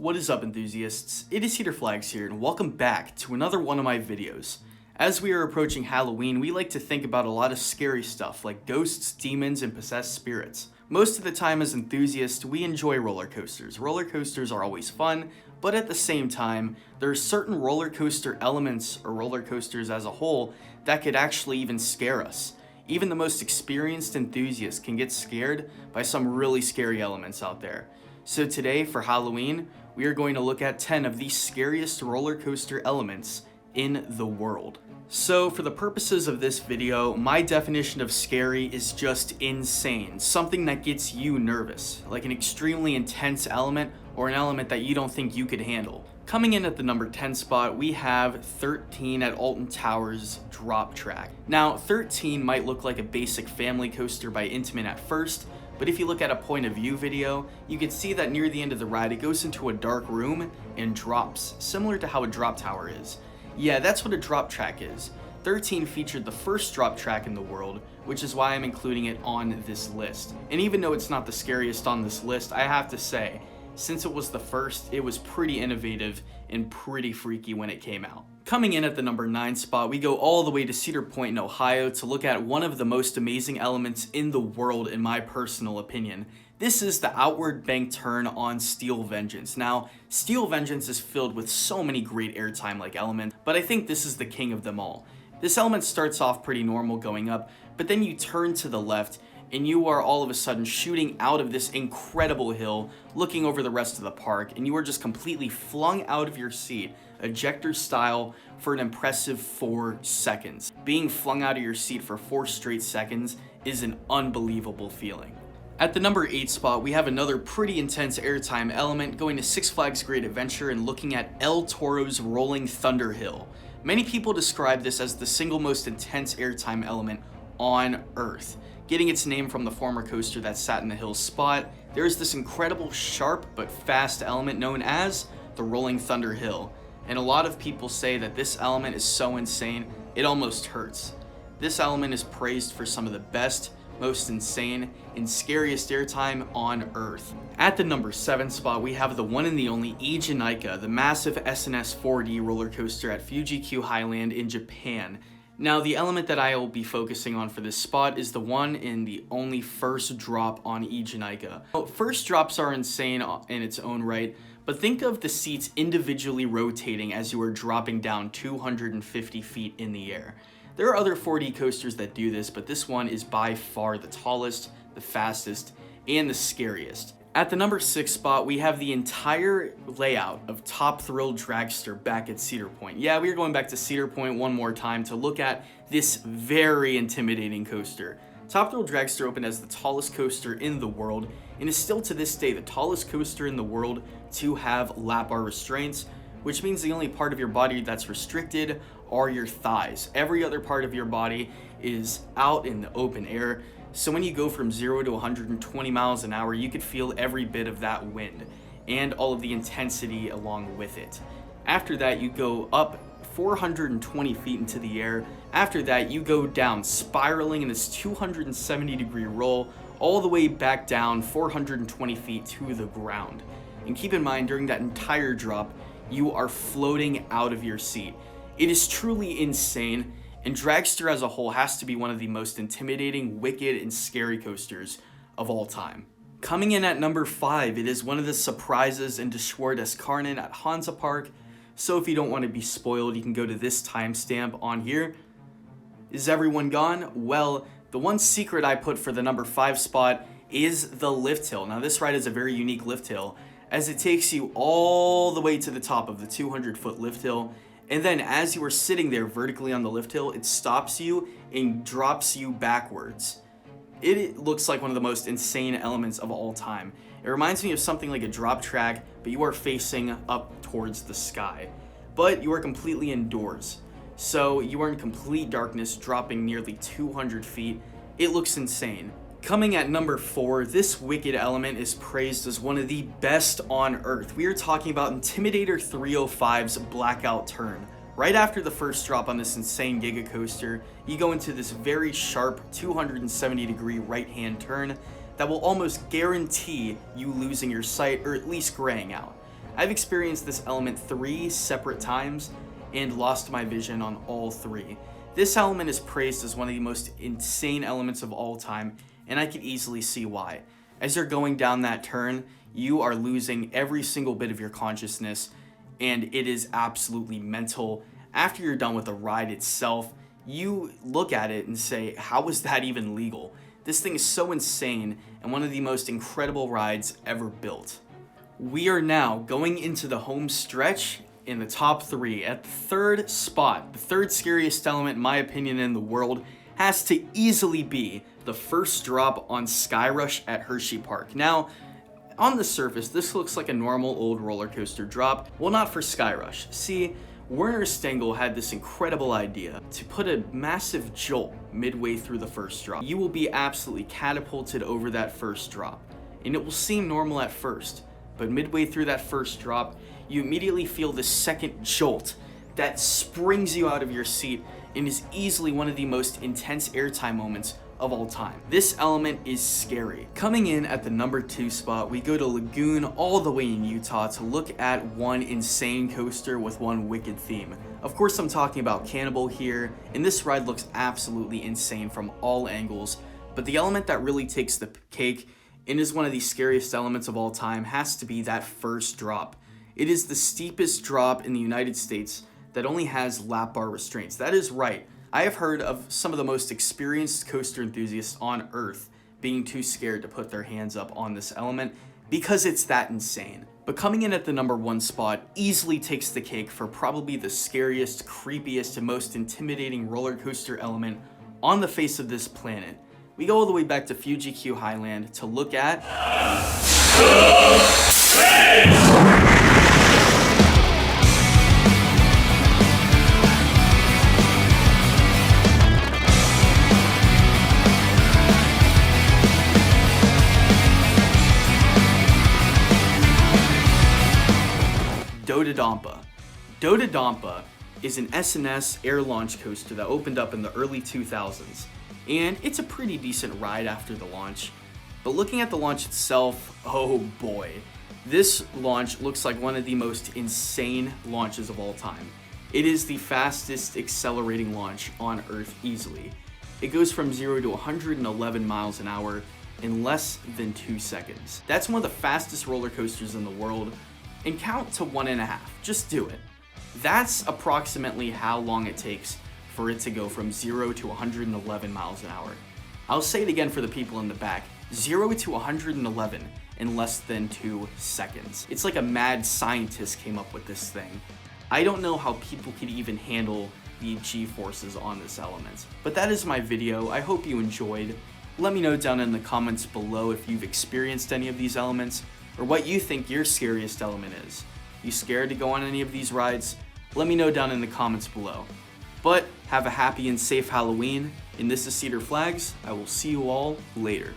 What is up, enthusiasts? It is Flags here, and welcome back to another one of my videos. As we are approaching Halloween, we like to think about a lot of scary stuff like ghosts, demons, and possessed spirits. Most of the time as enthusiasts, we enjoy roller coasters. Roller coasters are always fun, but at the same time, there are certain roller coaster elements or roller coasters as a whole that could actually even scare us. Even the most experienced enthusiasts can get scared by some really scary elements out there. So today, for Halloween, we are going to look at 10 of the scariest roller coaster elements in the world. So for the purposes of this video, my definition of scary is just insane. Something that gets you nervous, like an extremely intense element or an element that you don't think you could handle. Coming in at the number 10 spot, we have 13 at Alton Towers Drop Track. Now, 13 might look like a basic family coaster by Intamin at first, but if you look at a point of view video, you can see that near the end of the ride, it goes into a dark room and drops, similar to how a drop tower is. Yeah, that's what a drop track is. 13 featured the first drop track in the world, which is why I'm including it on this list. And even though it's not the scariest on this list, I have to say, since it was the first, it was pretty innovative and pretty freaky when it came out. Coming in at the number 9 spot, we go all the way to Cedar Point in Ohio to look at one of the most amazing elements in the world in my personal opinion. This is the outward bank turn on Steel Vengeance. Now, Steel Vengeance is filled with so many great airtime-like elements, but I think this is the king of them all. This element starts off pretty normal going up, but then you turn to the left and you are all of a sudden shooting out of this incredible hill, looking over the rest of the park, and you are just completely flung out of your seat, ejector style, for an impressive 4 seconds. Being flung out of your seat for 4 straight seconds is an unbelievable feeling. At the number 8 spot, we have another pretty intense airtime element going to Six Flags Great Adventure and looking at El Toro's Rolling Thunder Hill. Many people describe this as the single most intense airtime element on Earth. Getting its name from the former coaster that sat in the hill spot, there is this incredible sharp but fast element known as the Rolling Thunder Hill. And a lot of people say that this element is so insane, it almost hurts. This element is praised for some of the best, most insane, and scariest airtime on Earth. At the number 7 spot, we have the one and the only IGINIA, the massive SNS 4D roller coaster at Fuji-Q Highland in Japan. Now, the element that I will be focusing on for this spot is the one and the only first drop on IGINIA. First drops are insane in its own right, but think of the seats individually rotating as you are dropping down 250 feet in the air. There are other 4D coasters that do this, but this one is by far the tallest, the fastest, and the scariest. At the number 6 spot, we have the entire layout of Top Thrill Dragster back at Cedar Point. Yeah, we are going back to Cedar Point one more time to look at this very intimidating coaster. Top Thrill Dragster opened as the tallest coaster in the world and is still to this day the tallest coaster in the world to have lap bar restraints, which means the only part of your body that's restricted are your thighs. Every other part of your body is out in the open air. So when you go from 0 to 120 miles an hour, you could feel every bit of that wind and all of the intensity along with it. After that, you go up 420 feet into the air. After that, you go down, spiraling in this 270-degree roll, all the way back down 420 feet to the ground. And keep in mind, during that entire drop, you are floating out of your seat. It is truly insane, and Dragster as a whole has to be one of the most intimidating, wicked, and scary coasters of all time. Coming in at number 5, it is one of the surprises in Karnen at Hansa Park. So if you don't want to be spoiled, you can go to this timestamp on here. Is everyone gone? Well, the one secret I put for the number 5 spot is the lift hill. Now this ride is a very unique lift hill, as it takes you all the way to the top of the 200-foot lift hill, and then as you are sitting there vertically on the lift hill, it stops you and drops you backwards. It looks like one of the most insane elements of all time. It reminds me of something like a drop track, but you are facing up towards the sky. But you are completely indoors. So you are in complete darkness, dropping nearly 200 feet. It looks insane. Coming at number 4, this wicked element is praised as one of the best on Earth. We are talking about Intimidator 305's Blackout turn. Right after the first drop on this insane Giga Coaster, you go into this very sharp 270-degree right-hand turn that will almost guarantee you losing your sight or at least graying out. I've experienced this element 3 separate times and lost my vision on all 3. This element is praised as one of the most insane elements of all time, and I can easily see why. As you're going down that turn, you are losing every single bit of your consciousness, and it is absolutely mental. After you're done with the ride itself, you look at it and say, how is that even legal? This thing is so insane and one of the most incredible rides ever built. We are now going into the home stretch in the top 3. At the 3rd spot, the 3rd scariest element, in my opinion, in the world, has to easily be the first drop on Skyrush at Hershey Park. Now, on the surface, this looks like a normal old roller coaster drop. Well, not for Skyrush. See, Werner Stengel had this incredible idea to put a massive jolt midway through the first drop. You will be absolutely catapulted over that first drop, and it will seem normal at first, but midway through that first drop, you immediately feel the second jolt that springs you out of your seat and is easily one of the most intense airtime moments of all time. This element is scary. Coming in at the number 2 spot, we go to Lagoon all the way in Utah to look at one insane coaster with one wicked theme. Of course, I'm talking about Cannibal here, and this ride looks absolutely insane from all angles, but the element that really takes the cake and is one of the scariest elements of all time has to be that first drop. It is the steepest drop in the United States that only has lap bar restraints. That is right. I have heard of some of the most experienced coaster enthusiasts on earth being too scared to put their hands up on this element because it's that insane. But coming in at the number 1 spot easily takes the cake for probably the scariest, creepiest, and most intimidating roller coaster element on the face of this planet. We go all the way back to Fuji Q Highland to look at Dota Dampa. Dota Dampa is an SNS air launch coaster that opened up in the early 2000s, and it's a pretty decent ride after the launch. But looking at the launch itself, oh boy, this launch looks like one of the most insane launches of all time. It is the fastest accelerating launch on Earth easily. It goes from 0 to 111 miles an hour in less than 2 seconds. That's one of the fastest roller coasters in the world, and count to 1.5, just do it. That's approximately how long it takes for it to go from 0 to 111 miles an hour. I'll say it again for the people in the back, 0 to 111 in less than 2 seconds. It's like a mad scientist came up with this thing. I don't know how people could even handle the G-forces on this element. But that is my video. I hope you enjoyed. Let me know down in the comments below if you've experienced any of these elements, or what you think your scariest element is. You scared to go on any of these rides? Let me know down in the comments below. But have a happy and safe Halloween, and this is Cedar Flags. I will see you all later.